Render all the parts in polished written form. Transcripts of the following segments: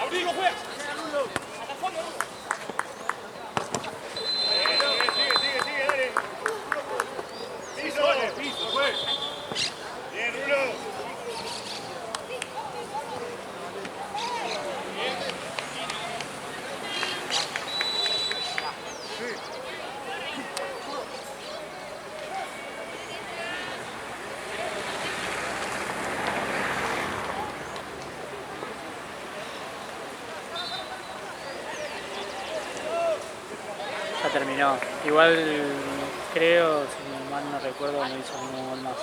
¡Abrí, no juega! Sigue, dale. Piso, juega. Bien, Rulo. Ya terminó. Igual creo, si mal no recuerdo, no hizo ningún gol más.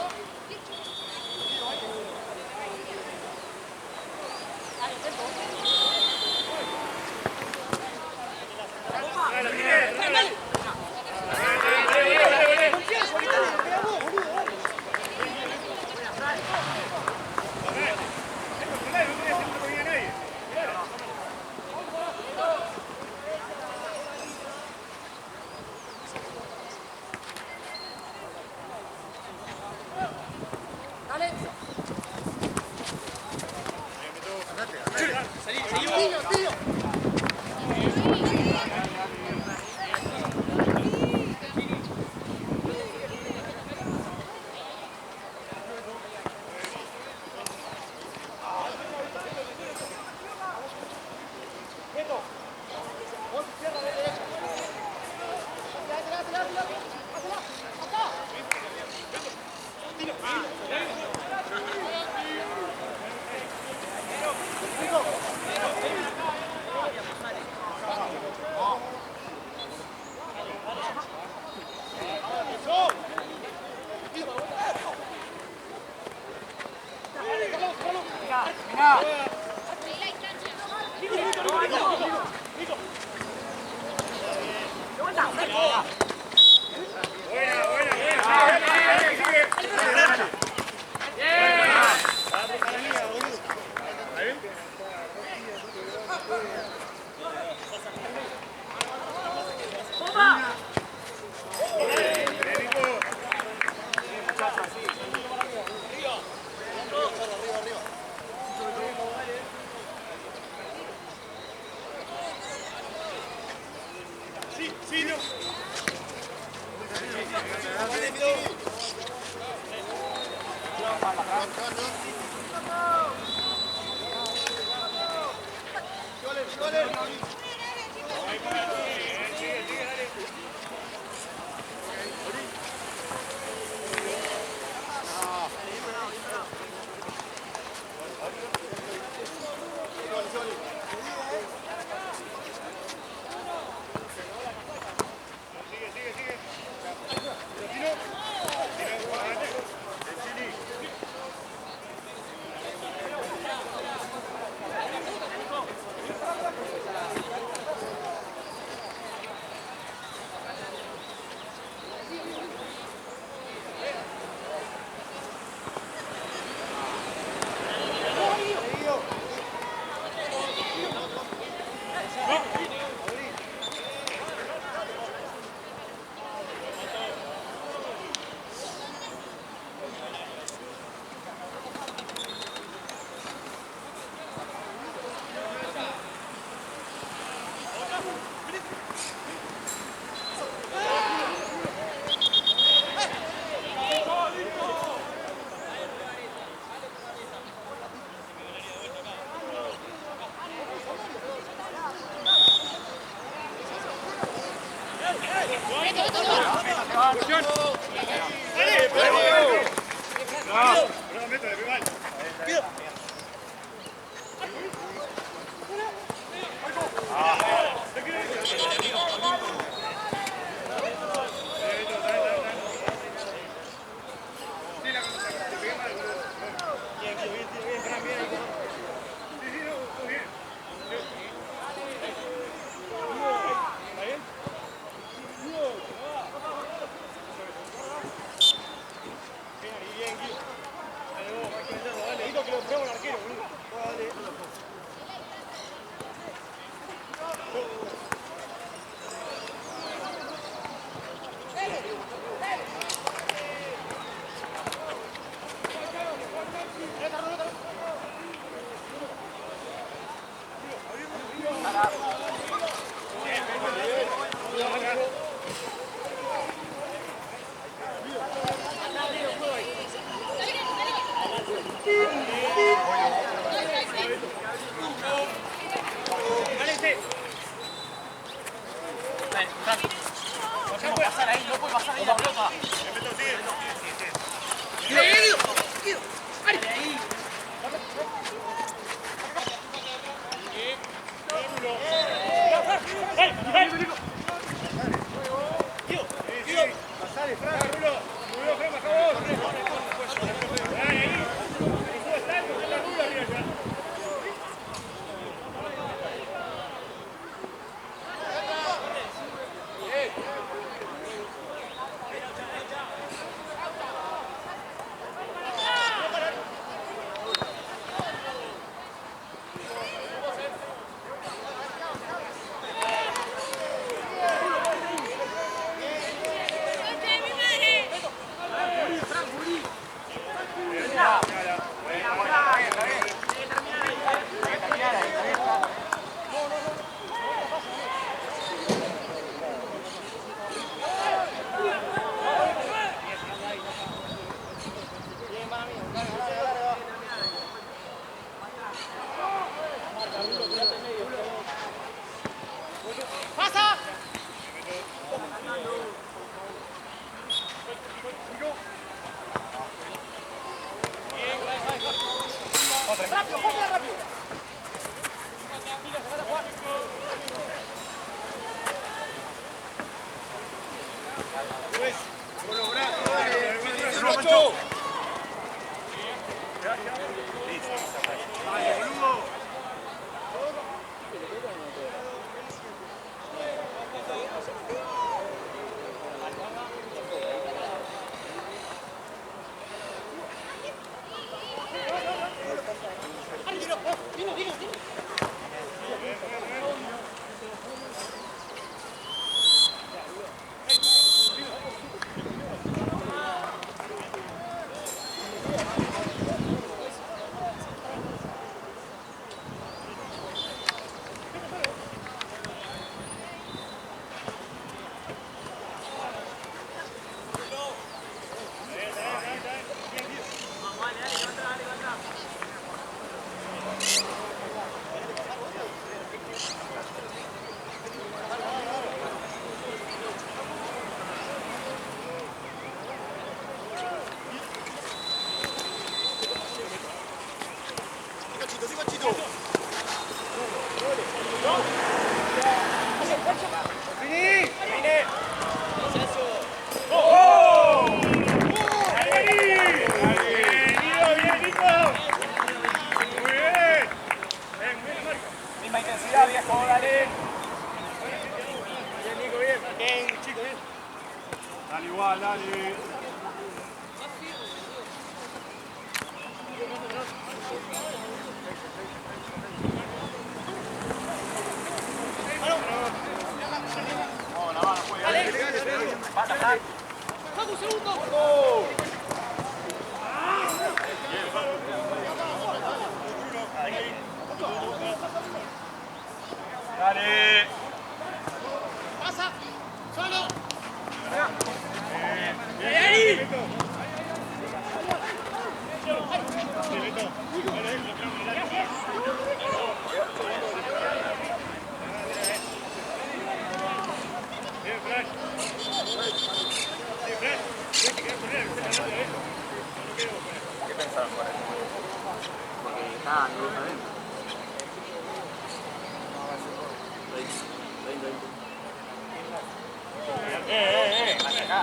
Pancho. Vale, boludo. Dale igual, dale. No, la mano juega. Va a atajar. ¡Vamos, un segundo! Dale. Pasa. Solo. Bien. ¿Qué pensaron por eso? Porque estaban todos adentro. Acá.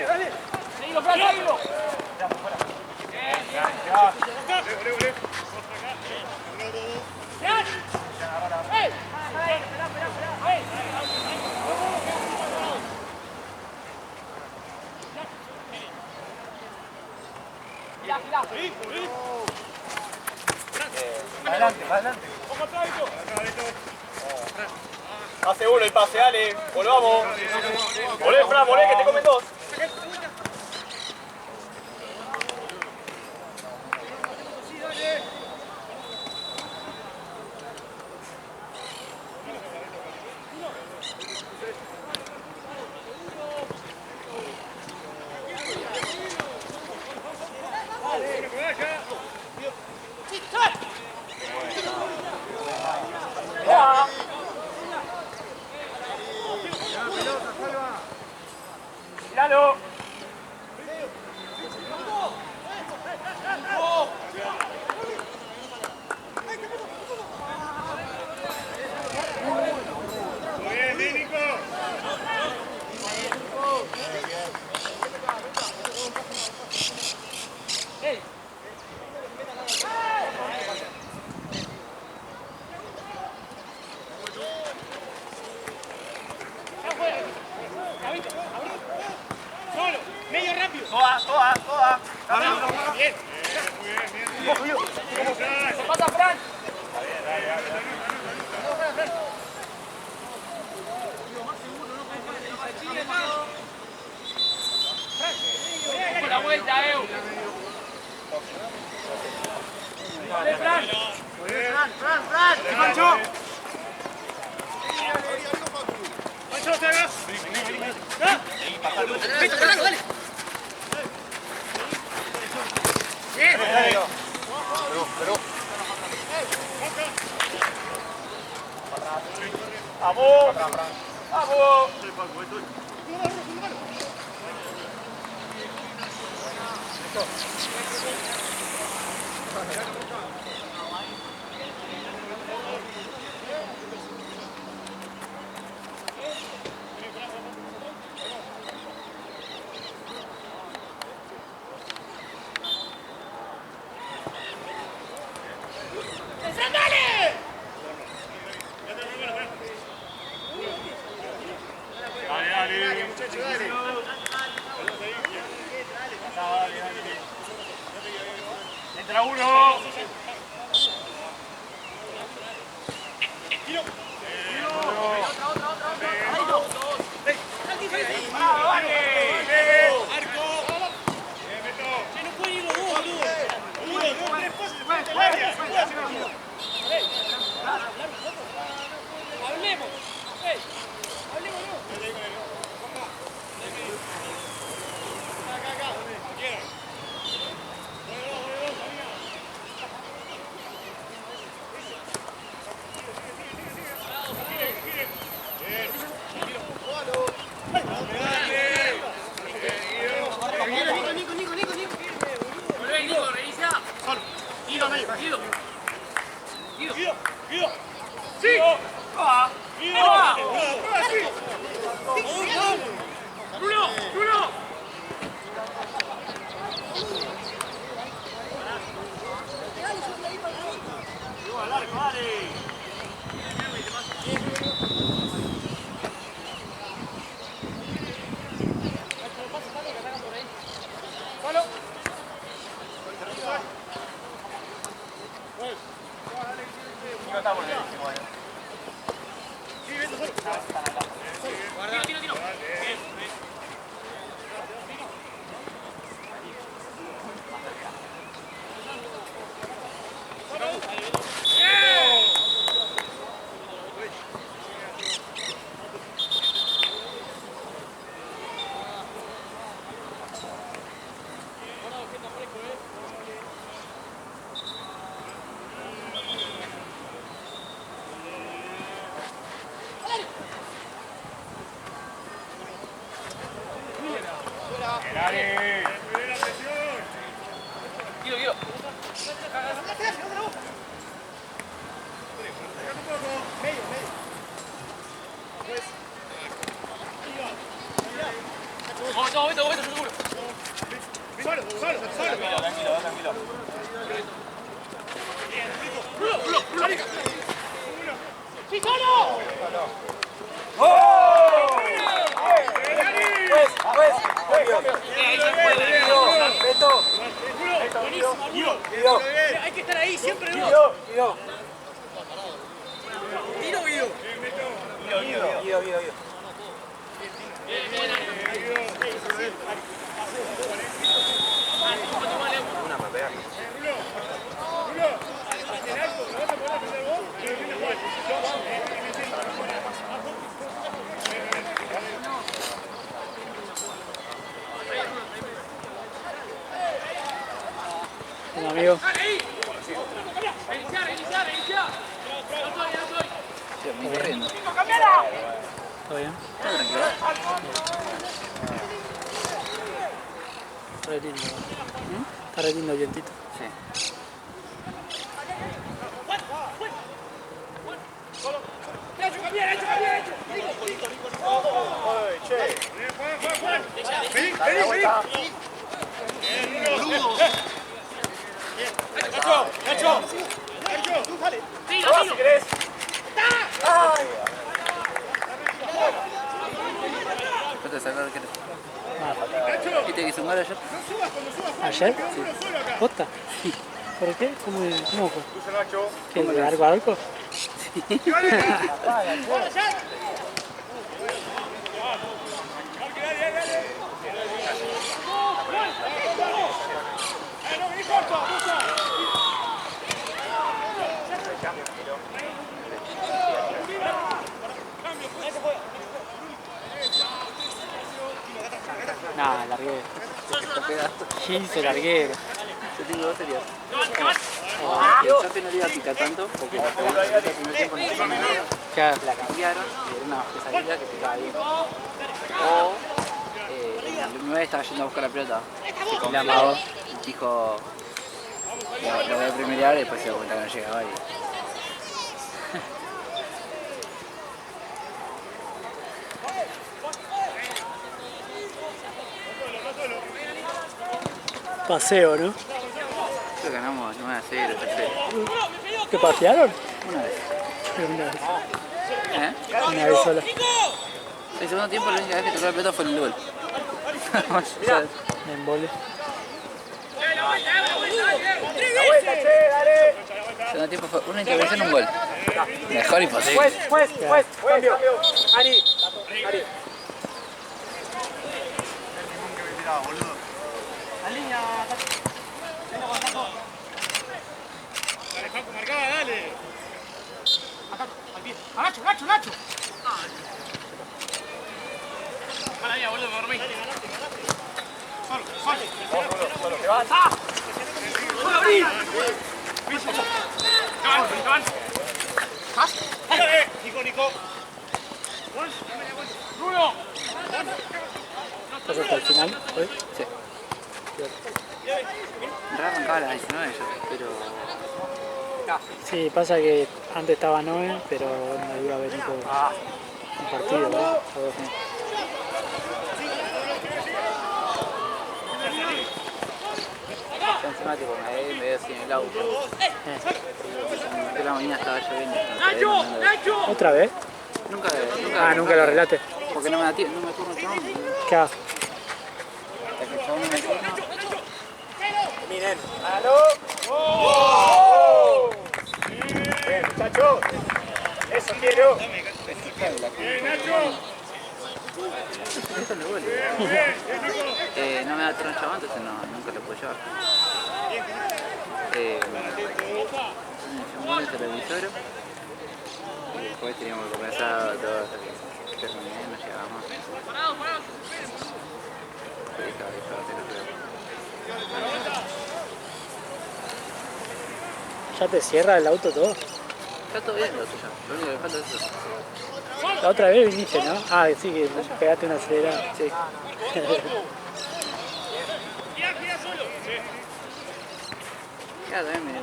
Dale. Seguilo, Fran, seguilo. Ya, fuera. Ya. Ole. ¡Ey! Girá. Adelante. Ojo atrás, Vito. Pase uno el pase, dale. Volvamos. Volé, Fran, volé, que te comen dos. Míralo. Bien, Nico. ¡Ey! Solo, medio rápido. Toda. Bien. Muy bien. Se pasa Fran. Con la vuelta, Eu. Dale, Fran. Fran. Pancho. Pancho, no te hagas. Dale. Bien. Vamos. ¡Vamos! Dale, dale, muchachos, dale. Entra uno. Hablemos. Hablemos. Nico, revisa. Guido, Guido. Guido. Sí. Va. Bruno, Bruno. Guido. Vamos, yo seguro. Solo. Tranquilo. Bruno. ¡Sí, solo! Hay que estar ahí siempre, ¿no? Guido. Una para pegar. Bueno, amigo. Reiniciar. Sí, me corriendo. ¿Todo bien? Está re lindo. Está re lindo el vientito. Sí. Nacho. Tiro. Si querés. ¿No te sacaron que Ah, ¿Viste que hizo un gol ayer? ¿ayer? Sí. ¿Posta? Sí. ¿Por qué? ¿Cómo fue? Nacho. ¿Qué? ¿De arco a arco? No, largué. Está pegado. Sí, se largué. Yo tengo dos series. ¡Levanta! Yo que no le iba a picar tanto porque la primer tiempo no picaba nada. Claro. La cambiaron y era una pesadilla que picaba bien. O el 9 estaba yendo a buscar la pelota. Se confió y dijo lo voy a primerear y después se dio cuenta que no llegaba y... Paseo, ¿no? Creo que ganamos 9-0, 3-0. ¿Qué patearon? Una vez. Una vez. ¿Eh? Una vez sola. El segundo tiempo la única vez que tocó la pelota fue en el gol. En vole. El segundo tiempo fue una intervención en un gol. Mejor imposible. Cambio. Ari. La línea. Dale, Facu, marcada, dale. Acá, al pie. Nacho. Mala mía, boludo, me dormí. Solo. ¡Se va! ¡Solo abrí! ¡Caban! Nico. ¡Bruno! ¿Estás hasta el final? ¿Hoy? Sí. Arrancaba a las 19 yo, pero... Sí, pasa que antes estaba 9, pero no iba a venir por un partido, ¿no? O dos. Yo encima tipo me veo sin el auto. De la mañana estaba lloviendo. ¿Otra vez? Nunca lo relate. Porque no me da tiempo, no me turno el chabón. ¿Qué hago? Hasta que el chabón no me turno. Miren. ¡Aló! Bien, muchachos. Eso quiero. Eso es lo bueno. No me da turno el chabón, entonces nunca lo puedo llevar. Llamó el televisor y después teníamos que comenzar todo hasta que terminé, no llegaba más. ¿Ya te cierra el auto todo? Está todo bien lo tuyo, lo único que falta es eso. La otra vez viniste, ¿no? Ah, sí, que pegaste una acelerada. Sí. Ya también me dio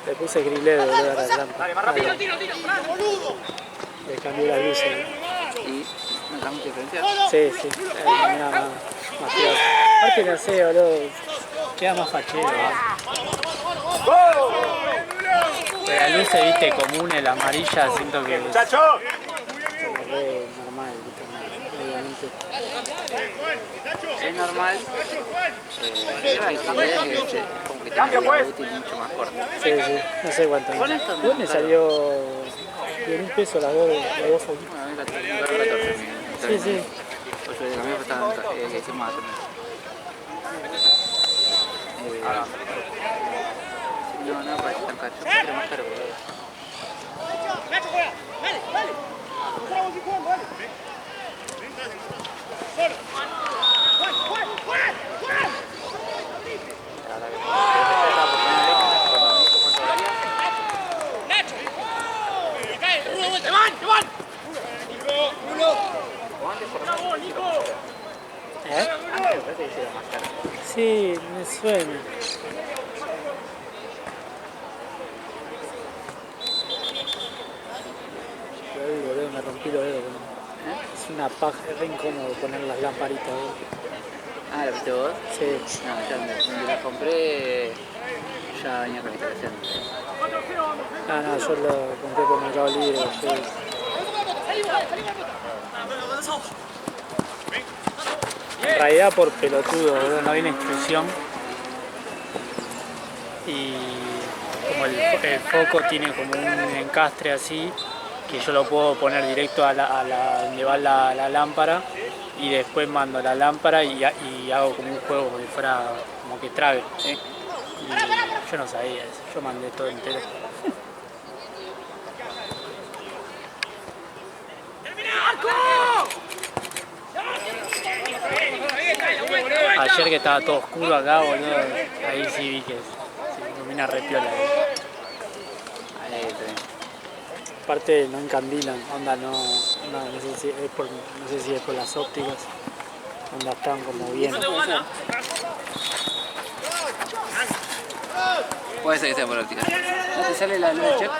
Le puse grilé de volver a la lámpara. Dale, más rápido. Le cambié las luces. y no da mucha diferencia. Sí. Mira, más fiel. Aparte no sé, boludo. Queda más fachero. Pero la luz, viste, común, la amarilla, siento que es ¡Muchacho! re normal, viste, obviamente. Es normal. Hay cambios que como que tienen una útil mucho más corta. Sí, no sé cuánto. Con esto no, ¿Dónde claro. salió 10.000 pesos las dos foquitos? Bueno, a mí la 14. Sí. Pues yo de cambio estaban que hicimos más. No parece tan caro. Yo creo que más caro. Nacho, juega. Dale. Vamos y jugando, dale. Solo. ¡Juega! Nacho. Y cae. Bruno, vuelta. ¡Van! Bruno. ¡Bravo, Nico! ¿Eh? Sí, me suena. Boludo, me rompí los dedos. Es una paja, es re incómodo poner las lamparitas. Ah, ¿la viste vos? Sí. No, ya me la compré, ya venía con la instalación. No, yo lo compré por Mercado Libre. Sí. En realidad por pelotudo, boludo, no viene instrucción. Y como el foco tiene como un encastre así, que yo lo puedo poner directo a donde va la lámpara y después mando la lámpara y hago como un juego como si fuera como que trague. ¿Sí? Y yo no sabía eso, yo mandé todo entero. Ayer que estaba todo oscuro acá, boludo, ahí sí vi que se iluminó termina repiola. Ahí está bien. Aparte no encandilan, onda no sé si es por las ópticas, onda están como bien. Puede ser que sea por óptica. ¿No te sale la luz de check?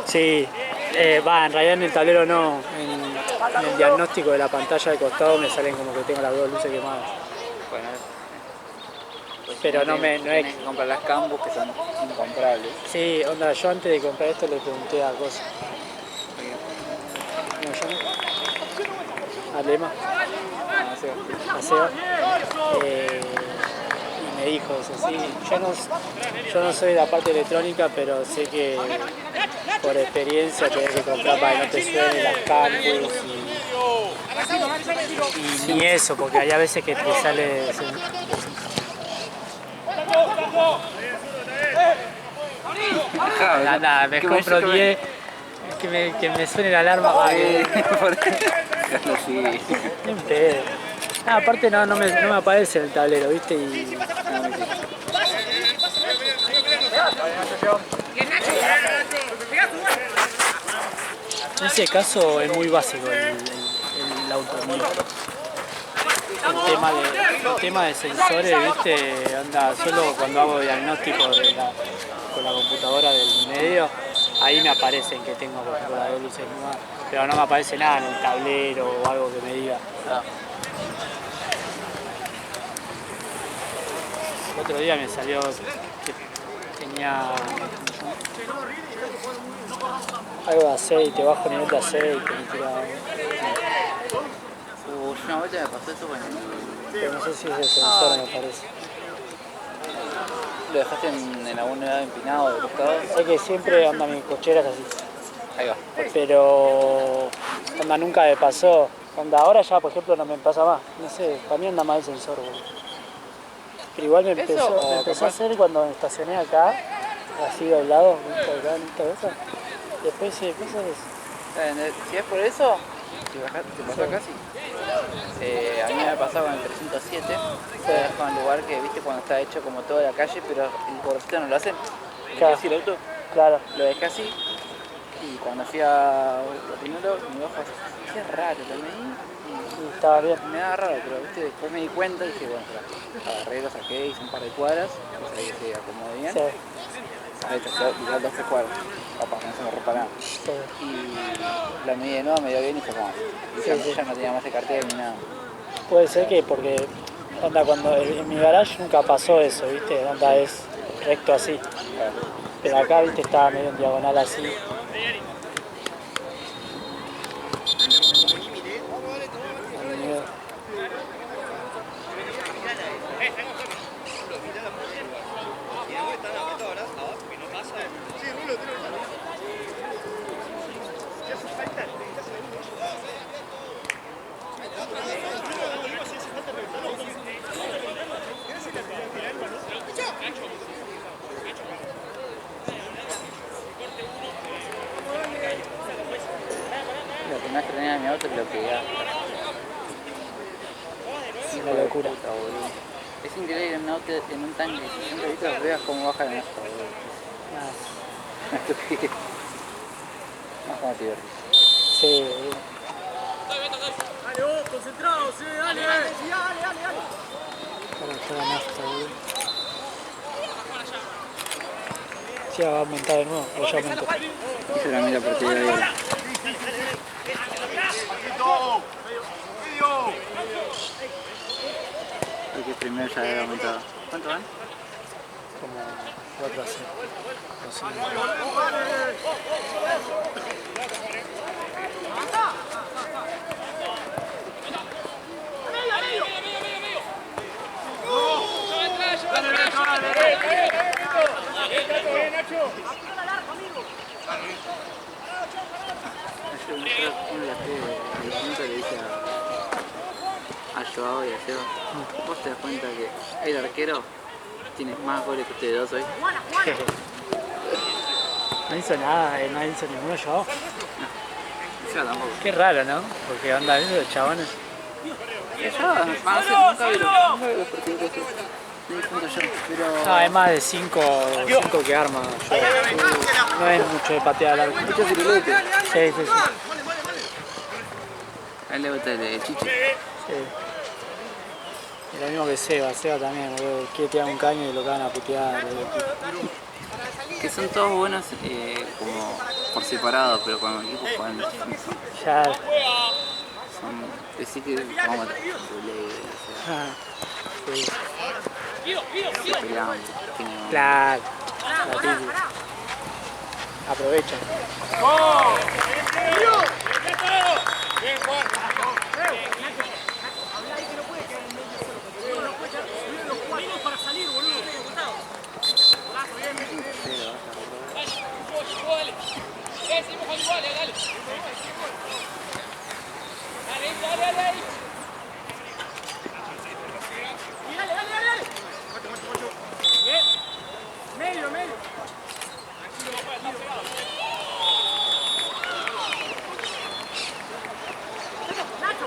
Sí, en realidad en el tablero no, en el diagnóstico de la pantalla de costado me salen como que tengo las dos luces quemadas. Bueno, pues Pero si no tenés es... que comprar las Cambus que son incomprables. Sí, onda, yo antes de comprar esto le pregunté a Cosa. ¿Cómo se llama? A Lema, a Seba. Y me dijo eso, sí, yo no soy de la parte electrónica, pero sé que por experiencia tenés que comprar para que no te suenen las campus y ni eso, porque hay a veces que te sale... Nada, me compro 10, que me suene la alarma para que... Sí. Ni pedo. Aparte no me aparece el tablero, ¿viste? Y... En ese caso es muy básico el auto mío. El tema de sensores, ¿viste? Anda solo cuando hago diagnóstico con la computadora del medio, ahí me aparecen que tengo, por ejemplo, las dos luces nuevas, pero no me aparece nada en el tablero o algo que me diga. El otro día me salió que tenía algo de aceite, bajo nivel de aceite, me tiraba. Una vuelta me pasó eso, bueno. Pero no sé si es el sensor, me parece. ¿Lo dejaste en algún lado empinado de costado? Es que siempre anda mi cochera es así. Ahí va. Pero onda, nunca me pasó. Onda, ahora ya, por ejemplo, no me pasa más. No sé, para mí anda mal el sensor, boludo. Pero igual me empezó a hacer cuando me estacioné acá, así doblado, ¿viste? Acá en esta cosa. Después sí, después es... Si es por eso, te pasó acá, sí. A mí me ha pasado con el 307, se deja un lugar que, viste, cuando está hecho como toda la calle, pero el bordecito no lo hacen. Claro. Así el auto, Claro. lo dejé así, y cuando fui a primero, mi ojo así, qué raro también. Y estaba bien. Me daba raro, pero viste, después me di cuenta y dije, bueno, agarré, lo saqué, hice un par de cuadras, cosa que se acomodó bien. Sí. De hecho, igual 2 3 cuadras, capaz que no se me rompa nada. Sí. Y la medí de nuevo, me dio bien y fue como, ya no tenía más de cartera ni nada. Puede ser que porque, onda, cuando en mi garage nunca pasó eso, ¿viste? Onda es recto así. Claro. Pero acá, ¿viste? Estaba medio en diagonal así. La primera vez que tenía mi auto lo que Es una locura. Puta, boludo. Es increíble en un auto, en un tanque de 60 litros, veas cómo baja la nafta, boludo. Más como te divertís. Sí. Dale, concentrado, sí, dale. Sí, dale. Para estar la nafta, boludo. Sí, va a aumentar de nuevo, o ya aumentó. Hice la mira partida de ahora. Porque primero ya había aumentado. ¿Cuánto van? Como 4 a 0. Le dije a Joao y a Seba, vos te das cuenta que el arquero tiene más goles que ustedes dos hoy. No hizo nada, no hizo ninguno yo. Seba tampoco. Qué raro, ¿no? Porque onda, esos chabones. Seba, nunca vi los partidos que hace. de punto yo, pero... No, es más de 5 que arma. No es mucho de patear al arco. Mucho firulete. Sí, sí, sí. A él le gusta el chichi. Sí. Y lo mismo que Seba también, boludo. Quiere tirar un caño y lo van a putear. Que son todos buenos como por separado, pero cuando el equipo juegan Ya. son... Decir que vamos a matar. Sí. Se pelean. Claro. La típica. Aprovechan. Bien, Juan. Para salir, boludo. Seguimos con igual, dale. Dale. Dale. Bien. Medio. Nacho.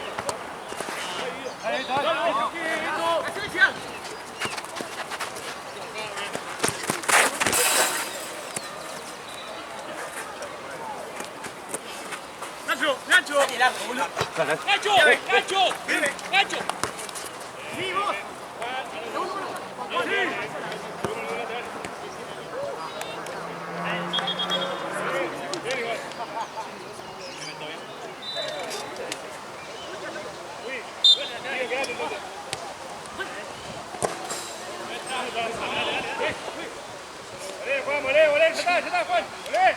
Nacho. Sí, vos. Volé, ya está, Juan. Volé.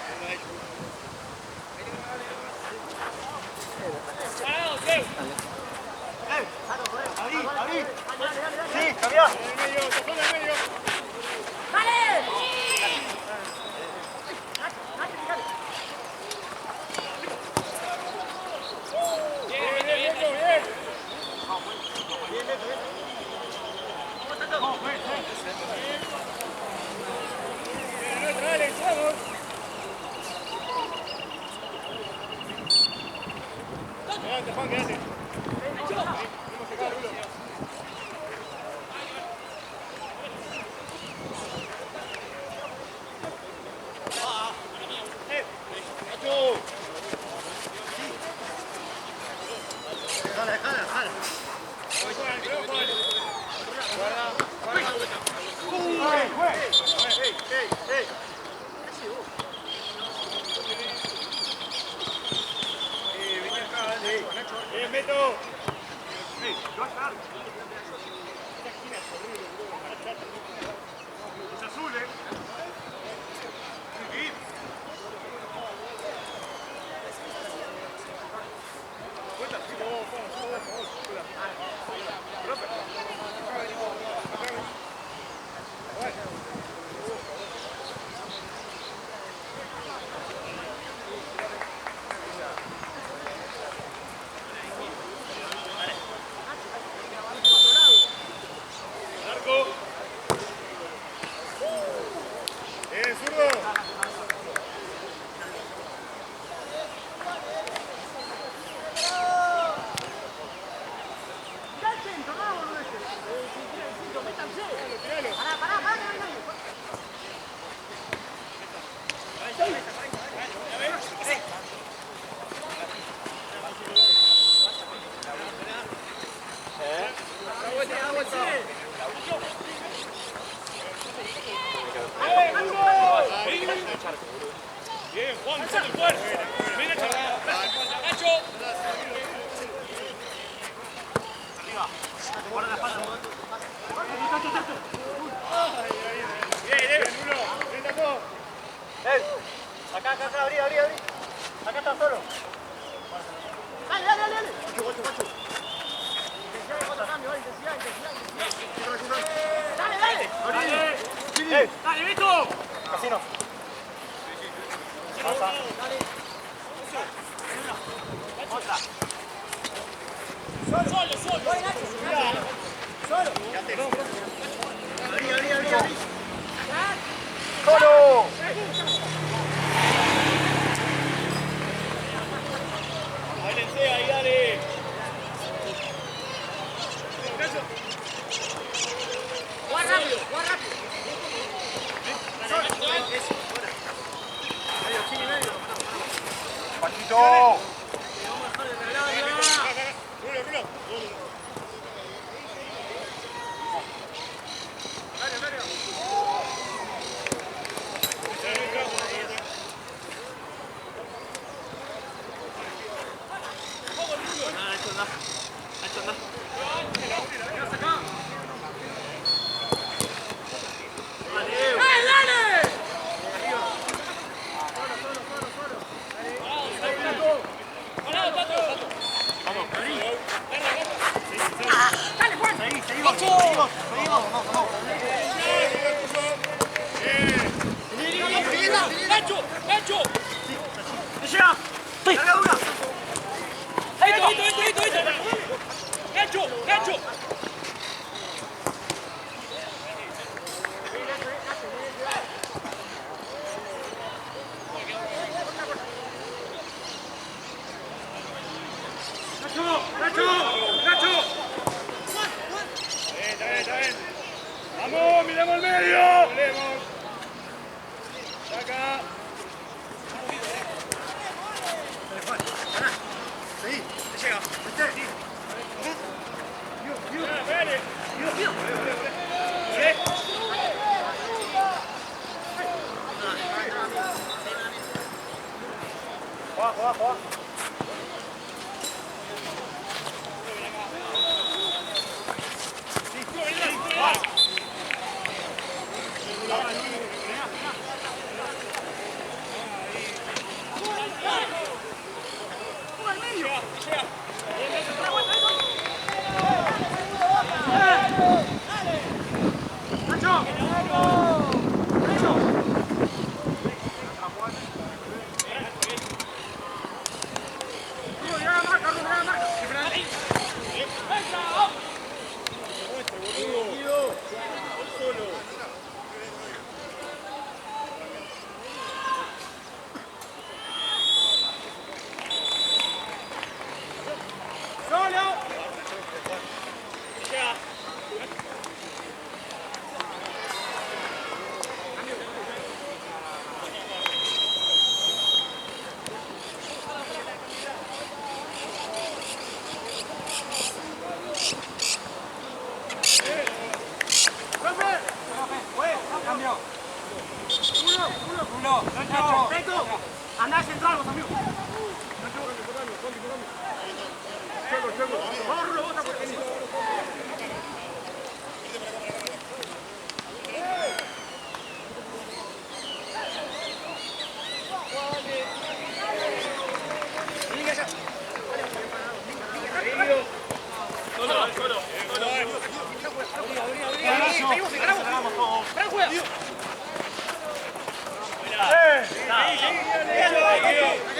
Abrí. Sí, cambiá. En medio. ¡Dale! Bien. Dale, vamos. Quédate, Juan, quédate. Beto. Es azul, Bien, Juan, sale fuerte. Mira, Nacho. Arriba. Guarda la espalda. Bien, Nuno. Bien, Taco. Acá, abrí. Acá está solo. Dale. Guacho. Dale. Dale, Beto. Casino. Pasa. Otra. Solo. Solo. Abrí. Solo. Báilense ahí, dale. Guarda. Vamos, miremos el medio. Saca. Sí, te llega. Juega. Andá central vos, amigo.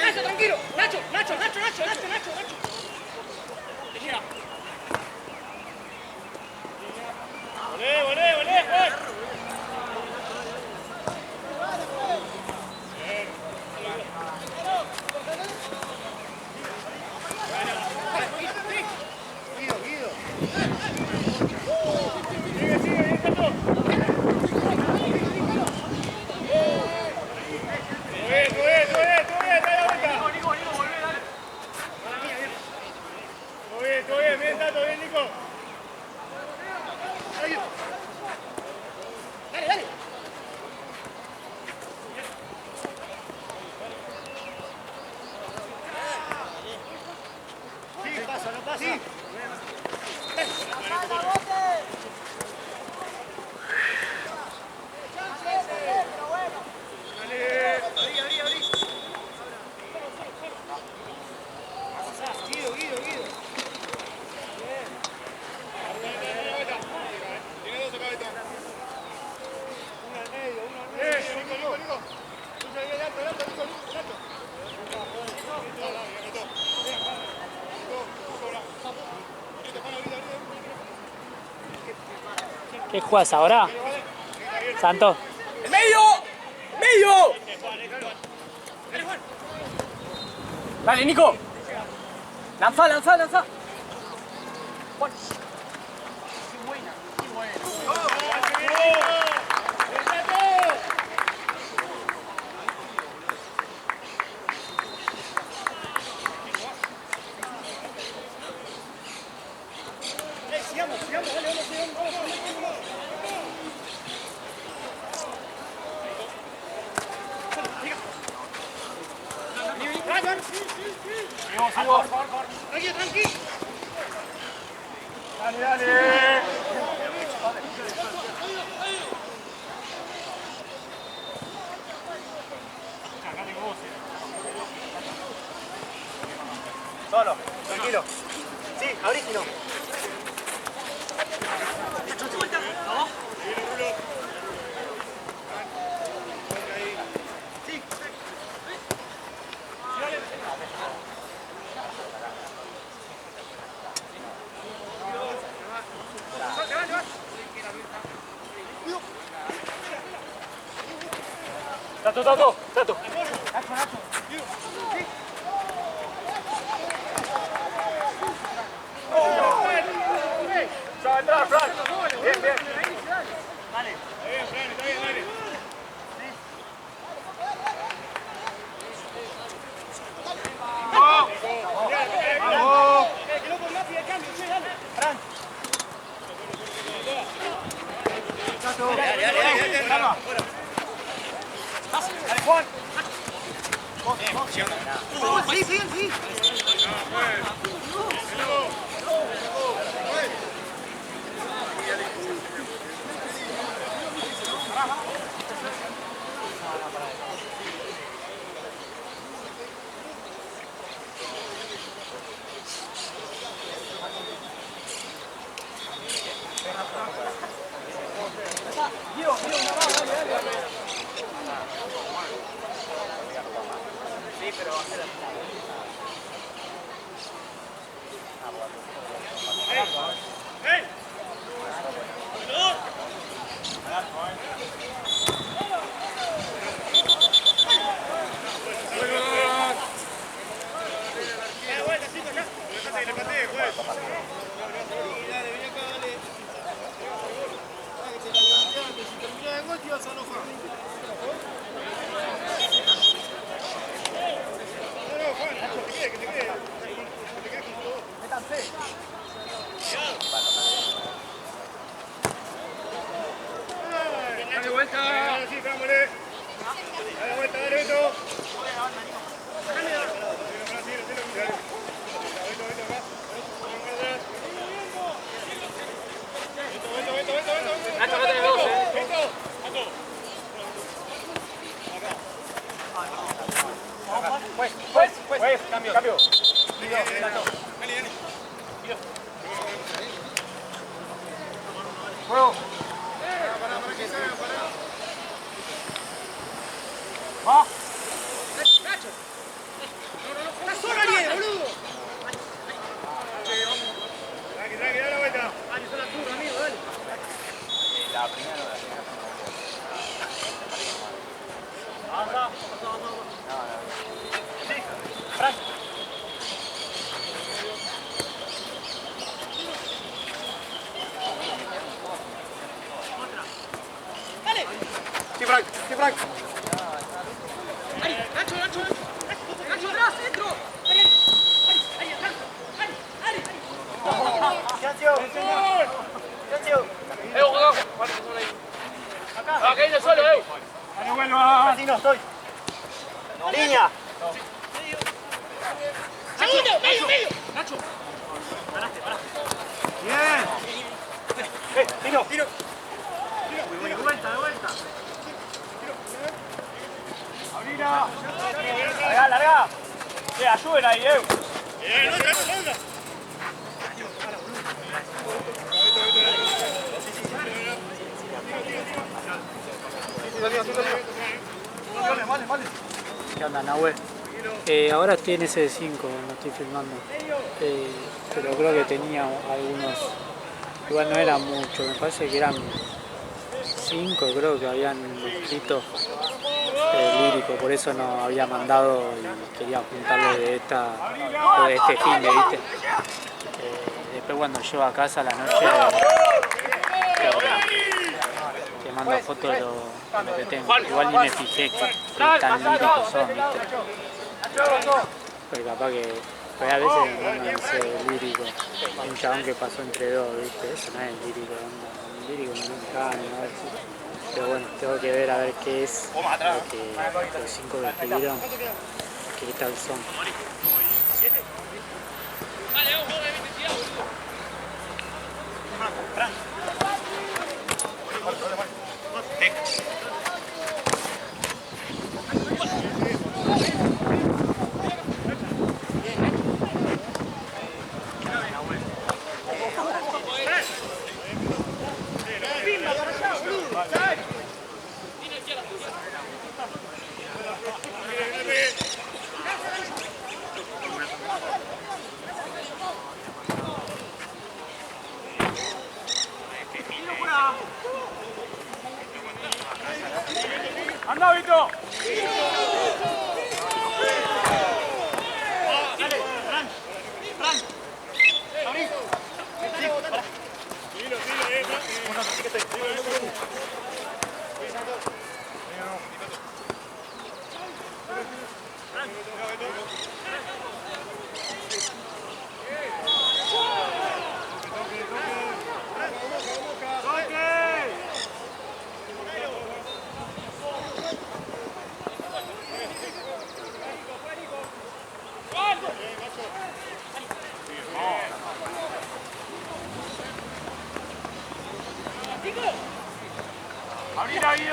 Nacho, tranquilo. Nacho. Volé, Juan. ¿Qué juegas ahora? Santo. ¡Medio! Dale, Nico. Lanza. Juan. Tranqui. Dale, dale. Solo, tranquilo. Sí, abrí si no. Tato. Ya va a entrar, Fran. Bien. Dale. Está bien, dale. ¡Vamos! ¡Que loco el lápiz de cambio! ¡Sí, dale! ¡Fran! Dale. Calma. Dale, Juan. Sí. Sí, pero va a ser Dale vuelta. Sí, vámonos. Dale vuelta, dale, Beto. Nacho, no tenés dos, Pues, cambio. Juego. Va. Nacho. No. Estás solo, Ariel, boludo. Tranqui, dale la vuelta. Dale, son las turras, amigo, dale. La primera. Avanza. Sí, Fran. Dale. Sí, Frank. Nacho, atrás, dentro. Silencio. Acá. Acá viene solo, Dale, vuelva. Así no estoy. Línea. Segundo, medio. Nacho. Paraste. Bien. Tiro. De vuelta. Abrila. Larga. Ayuden ahí, Bien, no. Vale. ¿Qué onda, Nahuel? Ahora estoy en SD5, no estoy filmando. Pero creo que tenía algunos. Igual no eran muchos, me parece que eran 5, creo que habían escrito lírico, por eso no había mandado y quería juntarlo de este fin de, ¿viste? Después cuando llego a casa a la noche te mando fotos de lo que tengo. Igual ni me fijé que tan líricos son, ¿viste? Porque capaz que a veces me dice lírico, un chabón que pasó entre dos, ¿viste? Eso no es lírico, un lírico mexicano, a ver si... Pero bueno, tengo que ver a ver qué es lo que los 5 que escribieron, qué tal son. ¡Anda, Vito! Abrir ahí,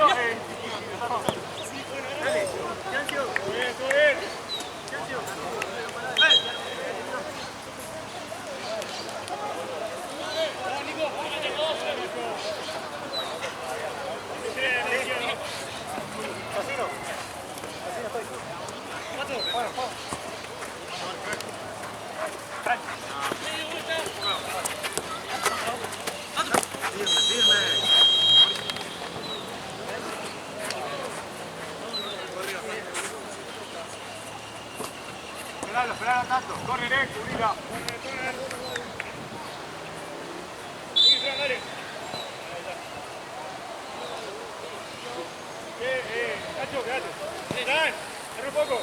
Esperalo tanto. Corre, cubrila. Nacho, quédate. Dan, cerra un poco.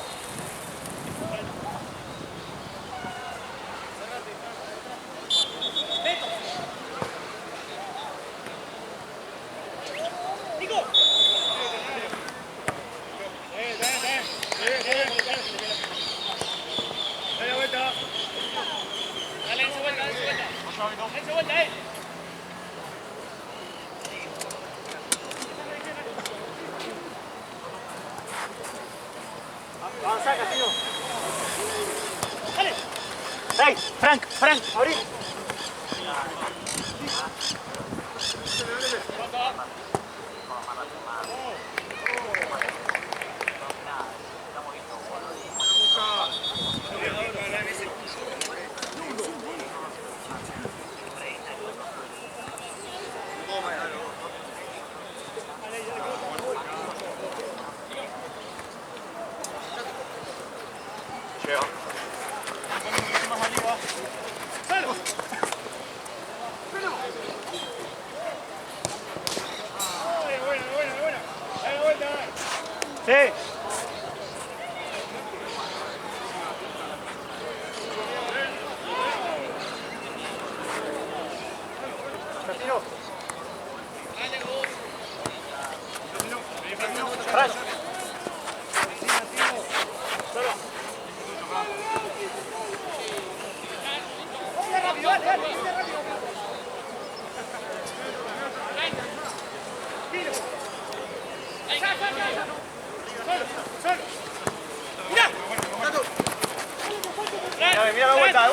Nico. Dale vuelta. Dale, dense vuelta. Dense vuelta, Avanza, Castillo. Dale. Hey, Frank, abrí. Sí. Castillo. Atrás. Rápido, dale. Mira la vuelta,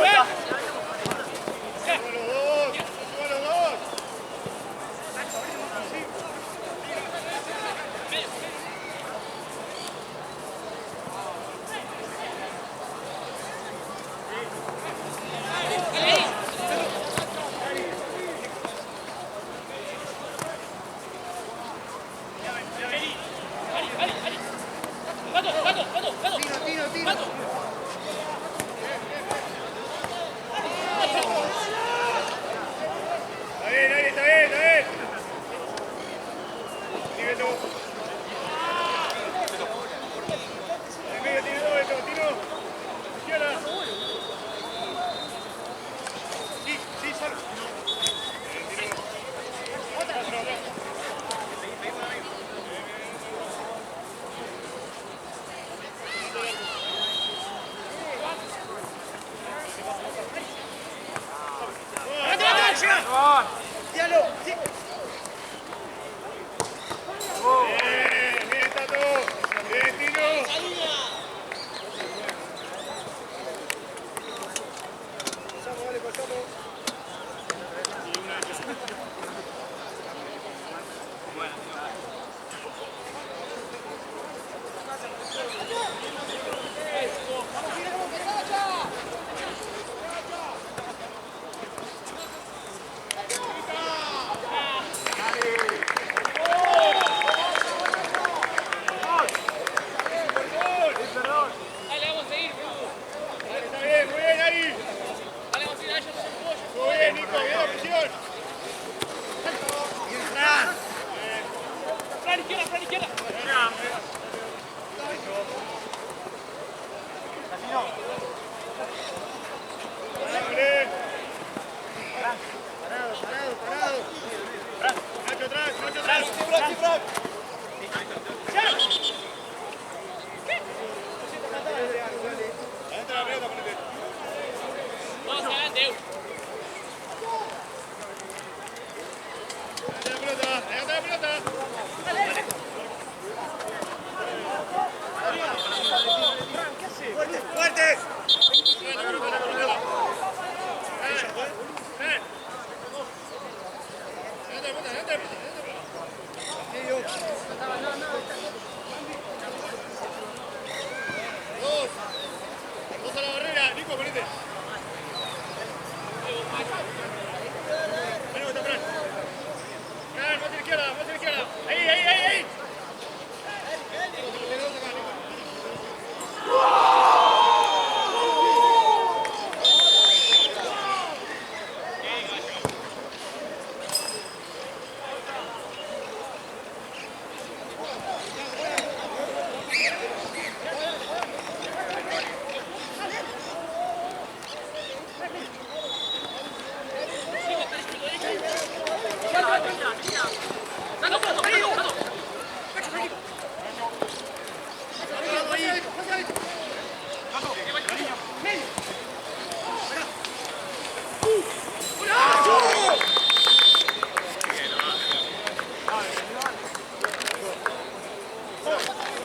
Nico, bien, presión.